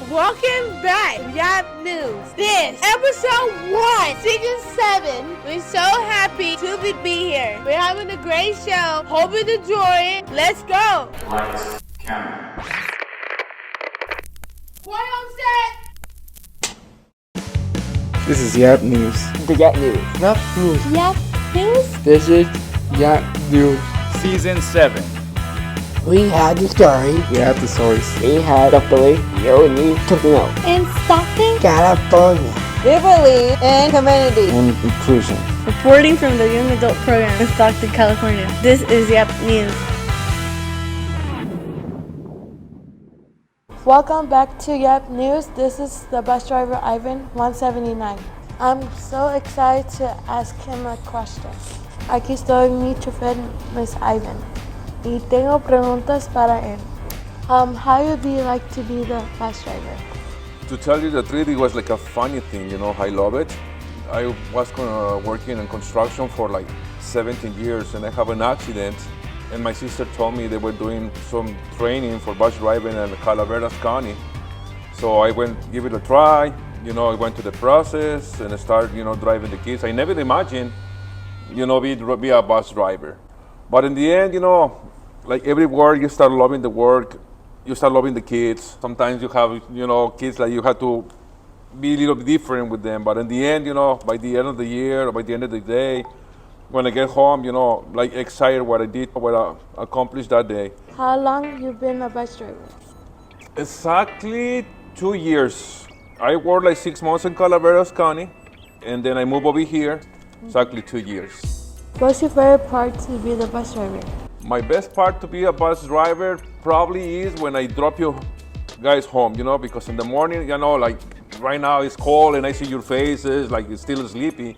Welcome back, YAP News. This episode 1, season 7. We're so happy to be here. We're having a great show. Hope you enjoy it. Let's go. Lights, camera. Quiet on set. This is YAP News. The YAP News. YAP News. YAP News. This is YAP News. Season 7. We had the story. We have the stories. We had the story you need to know. In Stockton, California. We believe in community And inclusion. Reporting from the Young Adult Program in Stockton, California. This is YAP News. Welcome back to YAP News. This is the bus driver Ivan, 179. I'm so excited to ask him a question. Aquí estoy, mi chofer, Miss Ivan. Y tengo preguntas para él. How would you like to be the bus driver? To tell you the truth, it was like a funny thing, I love it. I was working in construction for like 17 years and I have an accident. And my sister told me they were doing some training for bus driving in Calaveras County. So I went, give it a try. I went to the process and I started, driving the kids. I never imagined, be a bus driver. But in the end, like every work, you start loving the work. You start loving the kids. Sometimes you have, kids that you have to be a little bit different with them. But in the end, by the end of the year or by the end of the day, when I get home, like excited what I did, what I accomplished that day. How long you been a bus driver? Exactly 2 years. I worked like 6 months in Calaveras County, and then I moved over here, exactly 2 years. What's your favorite part to be the bus driver? My best part to be a bus driver probably is when I drop you guys home, because in the morning, like right now it's cold and I see your faces, like it's still sleepy.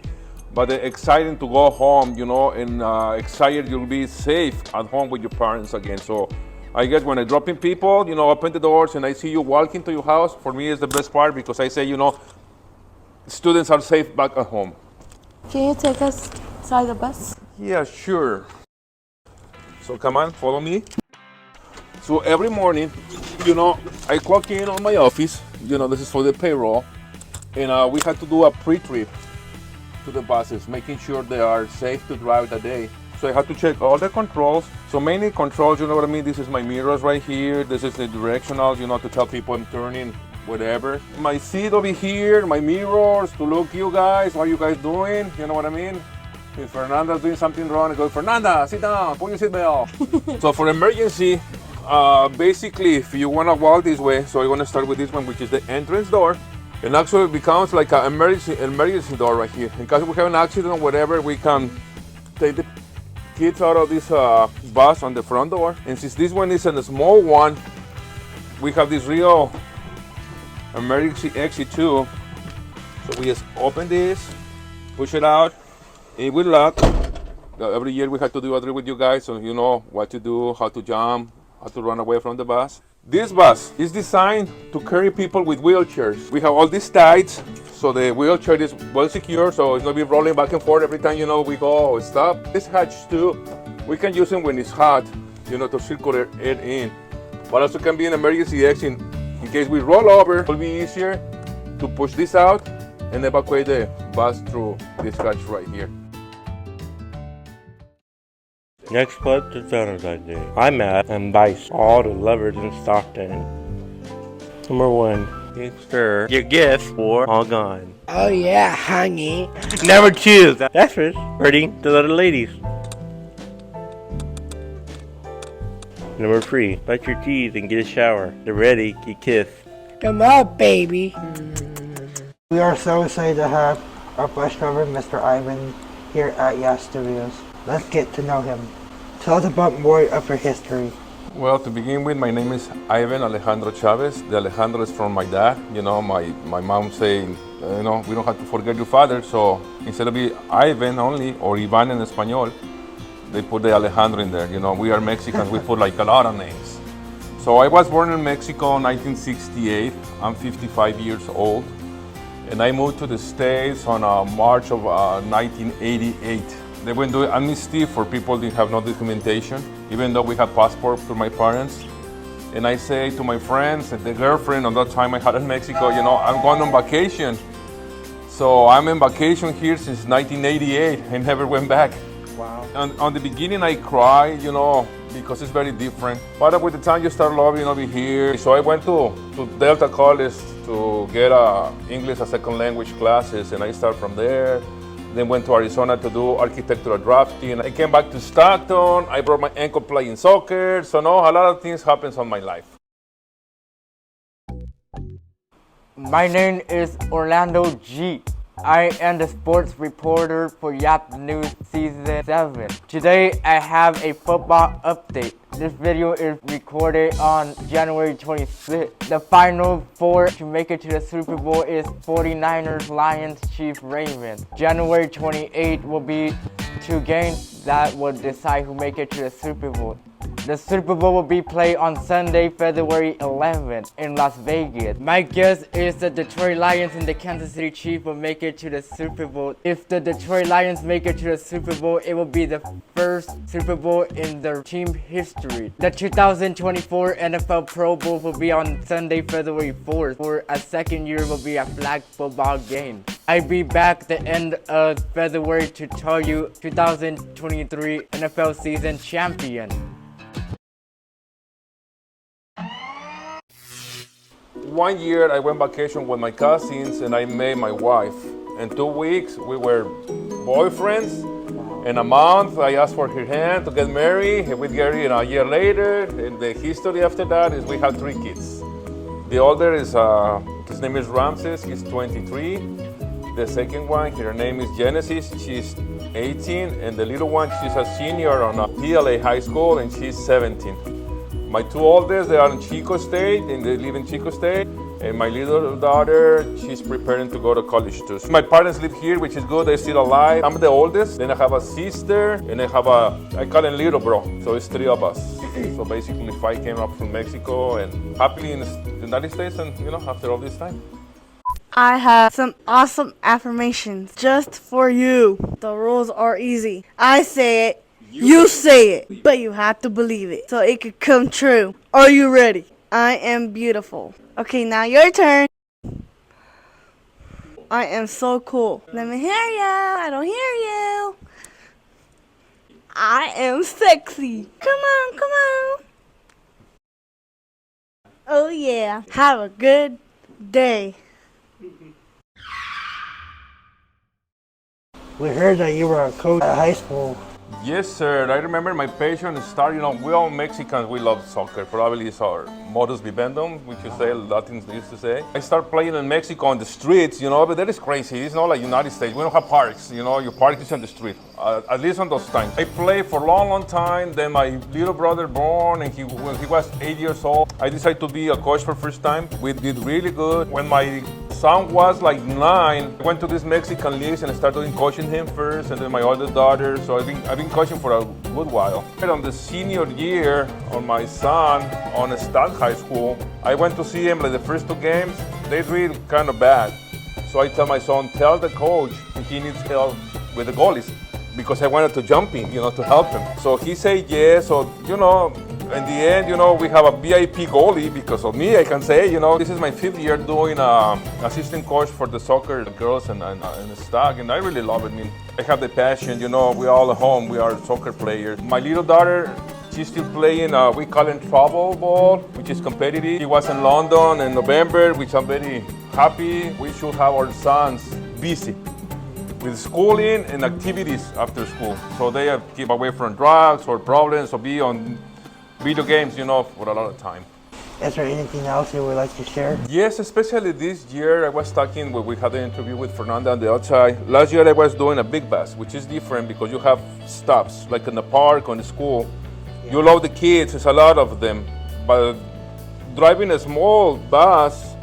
But exciting to go home, and excited you'll be safe at home with your parents again. So I guess when I drop in people, open the doors and I see you walking to your house, for me is the best part because I say, students are safe back at home. Can you take us inside the bus? Yeah, sure. So come on, follow me. So every morning, I clock in on my office, this is for the payroll, and we had to do a pre-trip to the buses, making sure they are safe to drive that day. So I had to check all the controls. So mainly controls, you know what I mean? This is my mirrors right here. This is the directional, to tell people I'm turning, whatever. My seat over here, my mirrors to look you guys, how you guys doing? You know what I mean? If Fernanda's doing something wrong, I go, Fernanda, sit down, put your seatbelt. So for emergency, basically, if you want to walk this way, so I want to start with this one, which is the entrance door. And actually it becomes like an emergency door right here. In case we have an accident or whatever, we can take the kids out of this bus on the front door. And since this one is a small one, we have this real emergency exit too. So we just open this, push it out, it will lock. Every year we have to do a drill with you guys, so you know what to do, how to jump, how to run away from the bus. This bus is designed to carry people with wheelchairs. We have all these tides, so the wheelchair is well secure, so it's not be rolling back and forth every time we go or stop. This hatch too, we can use it when it's hot, to circulate it in. But also can be an emergency exit. In case we roll over, it will be easier to push this out and evacuate the bus through this hatch right here. Next pledge to Valentine's Day. I'm at and Vice, all the lovers in Stockton. Number 1, insure your gift for all gone. Oh yeah, honey. Number 2, that's for hurting the little ladies. Number 3, brush your teeth and get a shower. They're ready, get kissed. Come on, baby. We are so excited to have our bus driver, Mr. Ivan, here at YAP Studios. Let's get to know him. Tell us about more of your history. Well, to begin with, my name is Ivan Alejandro Chavez. The Alejandro is from my dad. My mom saying, we don't have to forget your father. So instead of be Ivan only, or Ivan in Espanol, they put the Alejandro in there. We are Mexicans, we put like a lot of names. So I was born in Mexico in 1968. I'm 55 years old. And I moved to the States on March of 1988. They went to amnesty for people that have no documentation, even though we had passports for my parents. and I say to my friends and the girlfriend on that time I had in Mexico, you know, I'm going on vacation. So I'm in vacation here since 1988. I never went back. Wow. On the beginning I cried, you know, because it's very different. But with the time you start loving over here. So I went to Delta College to get English as second language classes, and I started from there. Then went to Arizona to do architectural drafting. I came back to Stockton. I broke my ankle playing soccer. So no, a lot of things happens on my life. My name is Orlando G. I am the sports reporter for YAP News Season 7. Today I have a football update. This video is recorded on January 26th. The final four to make it to the Super Bowl is 49ers, Lions, Chiefs, Ravens. January 28th will be two games that will decide who make it to the Super Bowl. The Super Bowl will be played on Sunday, February 11th in Las Vegas. My guess is the Detroit Lions and the Kansas City Chiefs will make it to the Super Bowl. If the Detroit Lions make it to the Super Bowl, it will be the first Super Bowl in their team history. The 2024 NFL Pro Bowl will be on Sunday, February 4th. For a second year will be a flag football game. I'll be back the end of February to tell you 2023 NFL season champion. One year I went vacation with my cousins and I met my wife. In 2 weeks we were boyfriends. In a month I asked for her hand to get married. We get married a year later, and the history after that is we had 3 kids. The older is, his name is Ramses, he's 23. The second one, her name is Genesis, she's 18. And the little one, she's a senior on PLA High School and she's 17. My 2 oldest, they are in Chico State, and they live in Chico State. And my little daughter, she's preparing to go to college too. My parents live here, which is good, they're still alive. I'm the oldest, then I have a sister, and I call him little bro, so it's 3 of us. So basically 5 came up from Mexico and happily in the United States, and you know, after all this time. I have some awesome affirmations just for you. The rules are easy. I say it, you say it, but you have to believe it so it could come true. Are you ready? I am beautiful. Okay, now your turn. I am so cool. Let me hear you. I don't hear you. I am sexy. Come on, come on. Oh yeah. Have a good day. We heard that you were a coach at high school. Yes, sir. I remember my passion started, you know, we all Mexicans, we love soccer. Probably it's our modus vivendum, which you say, Latins used to say. I started playing in Mexico on the streets, you know, but that is crazy. It's not like United States. We don't have parks, you know, your park is on the street, at least on those times. I played for a long, long time. Then my little brother born, and when he was 8 years old, I decided to be a coach for the first time. We did really good. When my son was like 9, I went to this Mexican league and I started doing coaching him first, and then my oldest daughter. So I've been coaching for a good while. On the senior year on my son on Stockton High School, I went to see him like the first 2 games. They really kind of bad. So I tell my son, tell the coach he needs help with the goalies, because I wanted to jump in, you know, to help him. So he said yes. So, you know, in the end, you know, we have a VIP goalie because of me, I can say, you know. This is my 5th year doing assistant coach for the soccer girls and Stock, and I really love it. I mean, I have the passion, you know, we're all at home, we are soccer players. My little daughter, she's still playing, we call it travel ball, which is competitive. She was in London in November, which I'm very happy. We should have our sons busy with schooling and activities after school, so they keep away from drugs or problems or be on video games, you know, for a lot of time. Is there anything else you would like to share? Yes, especially this year. I was talking when we had the interview with Fernanda on the outside. Last year I was doing a big bus, which is different because you have stops, like in the park or in the school. Yeah. You love the kids, there's a lot of them. But driving a small bus,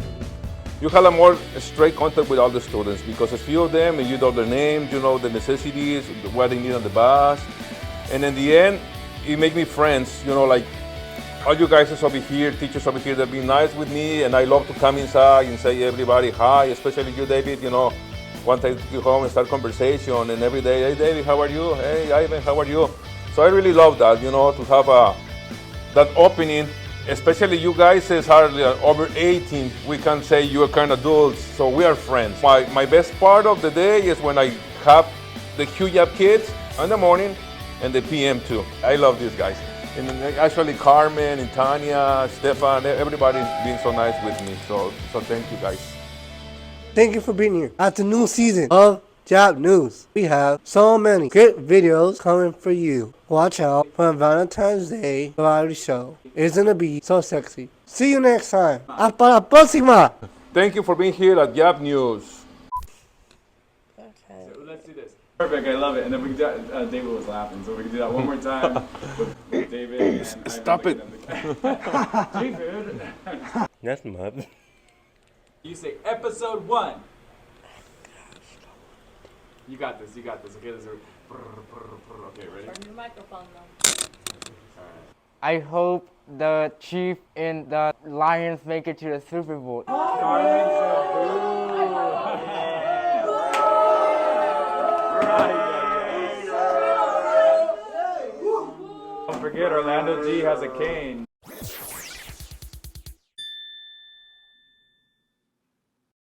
you have a more straight contact with all the students because a few of them, and you know their names, you know the necessities, what they need on the bus. And in the end, it makes me friends, you know, like all you guys is over here, teachers over here, they've been nice with me, and I love to come inside and say everybody hi, especially you, David, you know, one time to go home and start conversation, and every day, hey, David, how are you? Hey, Ivan, how are you? So I really love that, you know, to have that opening Especially you guys is hardly over 18. We can say you are kind of adults, so we are friends. My best part of the day is when I have the YAP kids in the morning and the PM too. I love these guys. And actually Carmen and Tanya, Stefan, everybody being so nice with me. So thank you guys. Thank you for being here at the new season of YAP News. We have so many great videos coming for you. Watch out for Valentine's Day variety show. It's gonna be so sexy. See you next time. Hasta la próxima. Thank you for being here at YAP News. So let's do this. Perfect, I love it. And then we can do, David was laughing, so we can do that one more time with David. And Stop it. David. That's mud. You say episode 1. You got this, Okay, this is okay, ready? Turn your microphone though. I hope the Chief and the Lions make it to the Super Bowl. Don't forget, Orlando G has a cane.